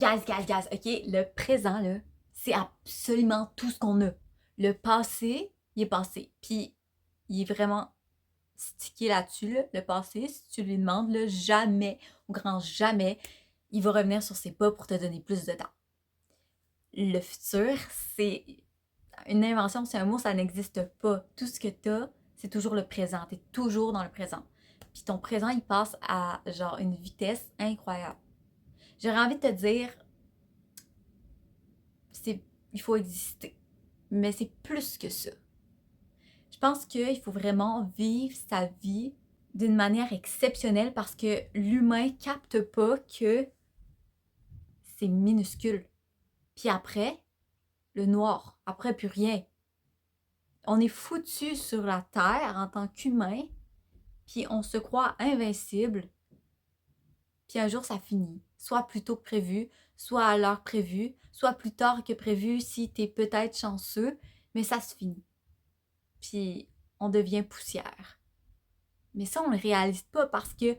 Gaz, OK? Le présent, là, c'est absolument tout ce qu'on a. Le passé, il est passé. Puis, il est vraiment stické là-dessus, là. Le passé, si tu lui demandes, là, jamais, au grand jamais, il va revenir sur ses pas pour te donner plus de temps. Le futur, c'est une invention, c'est un mot, ça n'existe pas. Tout ce que t'as, c'est toujours le présent. T'es toujours dans le présent. Puis ton présent, il passe à genre une vitesse incroyable. J'aurais envie de te dire, c'est, il faut exister. Mais c'est plus que ça. Je pense qu'il faut vraiment vivre sa vie d'une manière exceptionnelle parce que l'humain capte pas que c'est minuscule. Puis après, le noir. Après, plus rien. On est foutu sur la Terre en tant qu'humain, puis on se croit invincible, puis un jour ça finit. Soit plus tôt que prévu, soit à l'heure prévue, soit plus tard que prévu si t'es peut-être chanceux, mais ça se finit. Puis on devient poussière. Mais ça, on le réalise pas parce que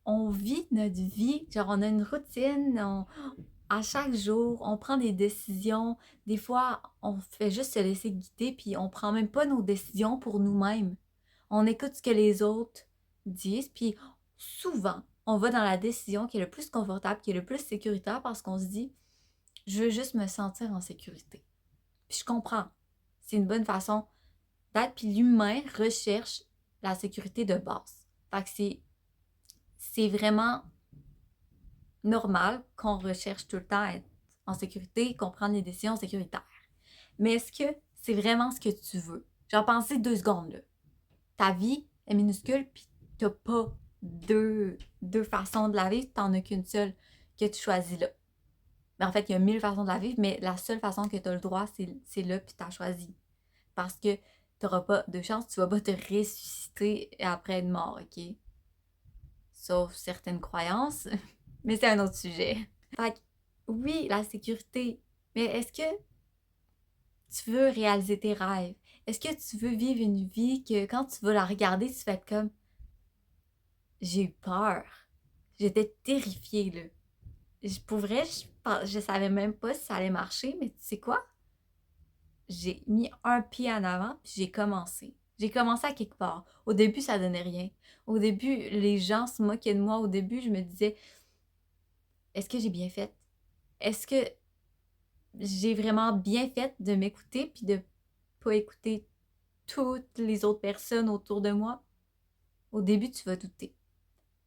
on vit notre vie, genre on a une routine, à chaque jour, on prend des décisions. Des fois, on fait juste se laisser guider, puis on prend même pas nos décisions pour nous-mêmes. On écoute ce que les autres disent, puis souvent, on va dans la décision qui est le plus confortable, qui est le plus sécuritaire parce qu'on se dit, je veux juste me sentir en sécurité. Puis je comprends, c'est une bonne façon d'être, puis l'humain recherche la sécurité de base. Fait que c'est vraiment normal qu'on recherche tout le temps à être en sécurité, qu'on prenne des décisions sécuritaires. Mais est-ce que c'est vraiment ce que tu veux? Genre, pensez 2 secondes, là. Ta vie est minuscule, puis t'as pas deux façons de la vivre, t'en as qu'une seule que tu choisis là. Mais en fait, il y a 1000 façons de la vivre, mais la seule façon que tu as le droit, c'est là, puis t'as choisi. Parce que t'auras pas de chance, tu vas pas te ressusciter après être mort, ok? Sauf certaines croyances, mais c'est un autre sujet. Fait que, oui, la sécurité, mais est-ce que tu veux réaliser tes rêves? Est-ce que tu veux vivre une vie que quand tu vas la regarder, tu vas être comme j'ai eu peur. J'étais terrifiée, là. Pour vrai, je savais même pas si ça allait marcher, mais tu sais quoi? J'ai mis un pied en avant, puis j'ai commencé. J'ai commencé à quelque part. Au début, ça donnait rien. Au début, les gens se moquaient de moi. Au début, je me disais, est-ce que j'ai bien fait? Est-ce que j'ai vraiment bien fait de m'écouter puis de pas écouter toutes les autres personnes autour de moi? Au début, tu vas douter.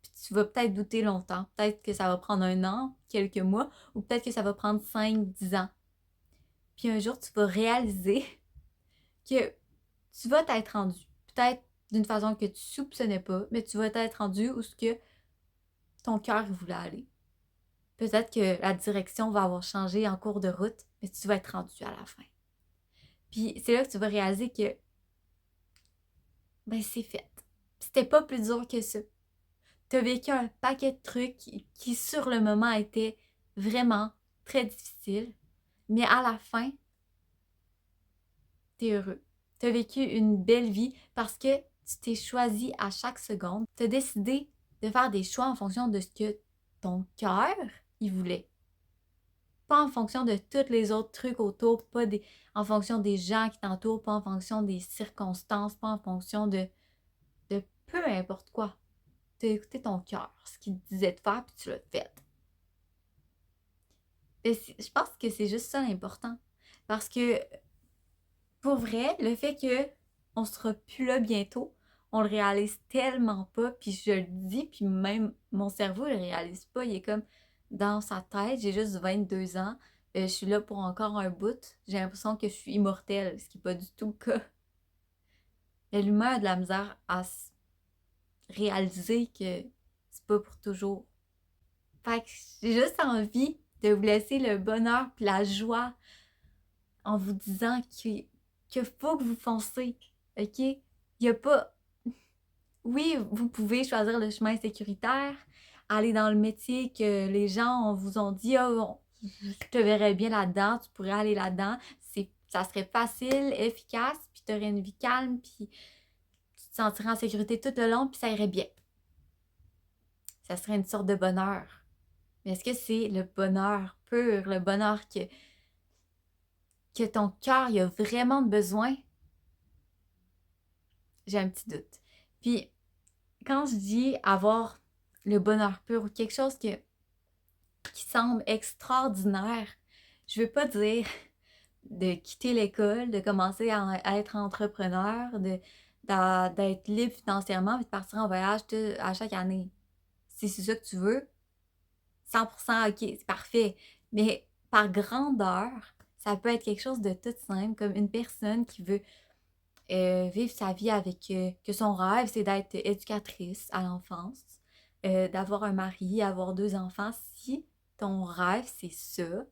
Puis tu vas peut-être douter longtemps. Peut-être que ça va prendre 1 an, quelques mois, ou peut-être que ça va prendre 5, 10 ans. Puis un jour, tu vas réaliser que tu vas t'être rendu. Peut-être d'une façon que tu soupçonnais pas, mais tu vas t'être rendu où ce que ton cœur voulait aller. Peut-être que la direction va avoir changé en cours de route, mais tu vas être rendu à la fin. Puis c'est là que tu vas réaliser que ben c'est fait. C'était pas plus dur que ça. T'as vécu un paquet de trucs qui sur le moment étaient vraiment très difficiles, mais à la fin, t'es heureux. T'as vécu une belle vie parce que tu t'es choisi à chaque seconde. T'as décidé de faire des choix en fonction de ce que ton cœur il voulait. Pas en fonction de tous les autres trucs autour, en fonction des gens qui t'entourent, pas en fonction des circonstances, pas en fonction de peu importe quoi. T'as écouté ton cœur, ce qu'il te disait de faire, puis tu l'as fait. Et je pense que c'est juste ça l'important. Parce que, pour vrai, le fait que on sera plus là bientôt, on le réalise tellement pas, puis je le dis, puis même mon cerveau le réalise pas. Il est comme dans sa tête, j'ai juste 22 ans, je suis là pour encore un bout, j'ai l'impression que je suis immortelle, ce qui n'est pas du tout le cas. L'humain a de la misère à réaliser que c'est pas pour toujours. Fait que j'ai juste envie de vous laisser le bonheur puis la joie en vous disant que faut que vous foncez, ok? Il y a pas... Oui, vous pouvez choisir le chemin sécuritaire, aller dans le métier que les gens vous ont dit, oh, je te verrais bien là-dedans, tu pourrais aller là-dedans. Ça serait facile, efficace, puis tu aurais une vie calme, puis tu te sentirais en sécurité tout le long, puis ça irait bien. Ça serait une sorte de bonheur. Mais est-ce que c'est le bonheur pur, le bonheur que ton cœur il a vraiment besoin? J'ai un petit doute. Puis, quand je dis avoir le bonheur pur ou quelque chose qui semble extraordinaire, je veux pas dire de quitter l'école, de commencer à être entrepreneur, d'être libre financièrement et de partir en voyage à chaque année. Si c'est ça que tu veux, 100% ok, c'est parfait. Mais par grandeur, ça peut être quelque chose de tout simple, comme une personne qui veut vivre sa vie avec que son rêve, c'est d'être éducatrice à l'enfance, d'avoir un mari, avoir 2 enfants. Si ton rêve, c'est ça,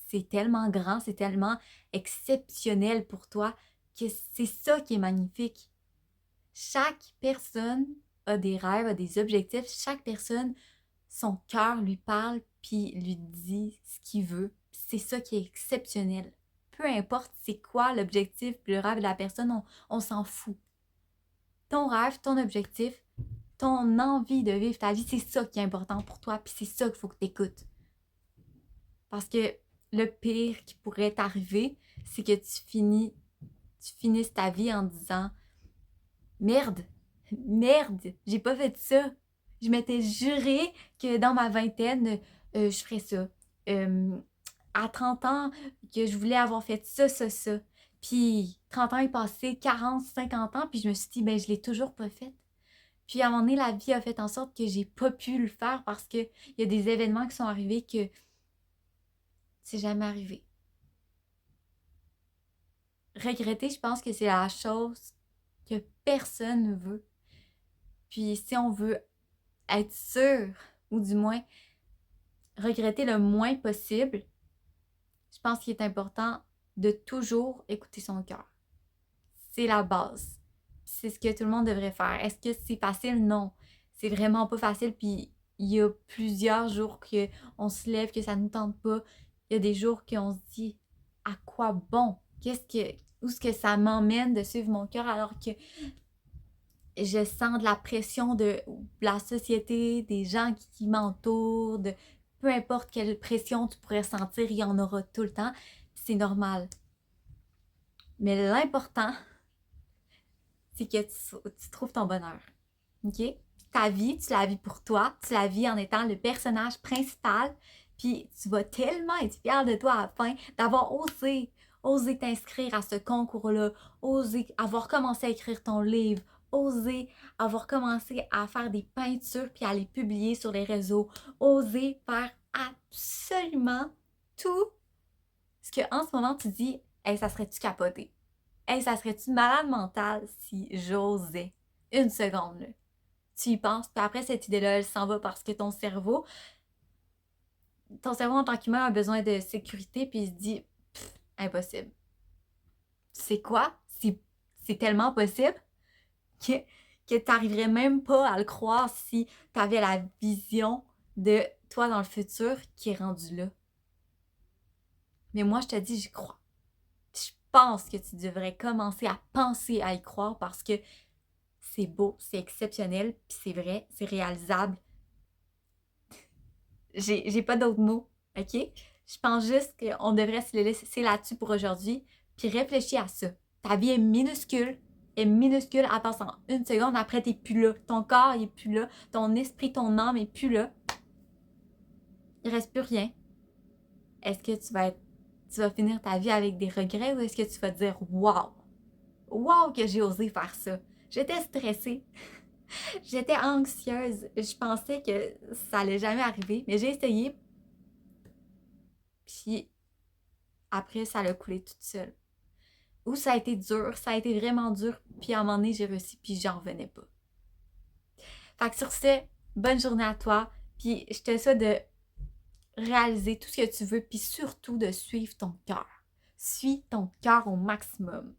c'est tellement grand, c'est tellement exceptionnel pour toi que c'est ça qui est magnifique. Chaque personne a des rêves, a des objectifs. Chaque personne, son cœur lui parle puis lui dit ce qu'il veut. C'est ça qui est exceptionnel. Peu importe c'est quoi l'objectif, le rêve de la personne, on s'en fout. Ton rêve, ton objectif, ton envie de vivre ta vie, c'est ça qui est important pour toi, puis c'est ça qu'il faut que tu écoutes. Parce que le pire qui pourrait t'arriver, c'est que tu finisses ta vie en disant merde, merde, j'ai pas fait ça. Je m'étais juré que dans ma vingtaine, je ferais ça. À 30 ans, que je voulais avoir fait ça, ça, ça. Puis 30 ans est passé, 40, 50 ans, puis je me suis dit, ben je l'ai toujours pas fait. Puis à un moment donné, la vie a fait en sorte que j'ai pas pu le faire parce qu'il y a des événements qui sont arrivés que c'est jamais arrivé. Regretter, je pense que c'est la chose que personne ne veut. Puis si on veut être sûr, ou du moins regretter le moins possible, je pense qu'il est important de toujours écouter son cœur. C'est la base. C'est ce que tout le monde devrait faire. Est-ce que c'est facile? Non. C'est vraiment pas facile. Puis il y a plusieurs jours qu'on se lève, que ça ne nous tente pas. Il y a des jours qu'on se dit à quoi bon? Où est-ce que ça m'emmène de suivre mon cœur alors que je sens de la pression de la société, des gens qui m'entourent, de peu importe quelle pression tu pourrais sentir, il y en aura tout le temps. C'est normal. Mais l'important, c'est que tu trouves ton bonheur. OK? Ta vie, tu la vis pour toi, tu la vis en étant le personnage principal, puis tu vas tellement être fière de toi à la fin d'avoir osé t'inscrire à ce concours-là, osé avoir commencé à écrire ton livre, osé avoir commencé à faire des peintures puis à les publier sur les réseaux, osé faire absolument tout ce que en ce moment tu dis, hey, ça serait-tu capoté? Hey, ça serait-tu malade mental si j'osais? Une seconde, là. Tu y penses, puis après cette idée-là, elle s'en va parce que ton cerveau en tant qu'humain a besoin de sécurité, puis il se dit, impossible. C'est quoi? C'est tellement possible que, que tu n'arriverais même pas à le croire si tu avais la vision de toi dans le futur qui est rendu là. Mais moi, je te dis, j'y crois. Je pense que tu devrais commencer à penser à y croire parce que c'est beau, c'est exceptionnel, puis c'est vrai, c'est réalisable. J'ai pas d'autres mots, ok? Je pense juste qu'on devrait se laisser là-dessus pour aujourd'hui, puis réfléchis à ça. Ta vie est minuscule, elle passe en une seconde, après t'es plus là. Ton corps, il est plus là. Ton esprit, ton âme est plus là. Il reste plus rien. Est-ce que tu vas finir ta vie avec des regrets ou est-ce que tu vas te dire « Wow! Wow que j'ai osé faire ça! » J'étais stressée. J'étais anxieuse. Je pensais que ça allait jamais arriver, mais j'ai essayé. Puis après, ça a coulé toute seule. Ou ça a été dur, ça a été vraiment dur. Puis à un moment donné, j'ai réussi, puis j'en revenais pas. Fait que sur ce, bonne journée à toi. Puis je te souhaite de réaliser tout ce que tu veux, puis surtout de suivre ton cœur. Suis ton cœur au maximum.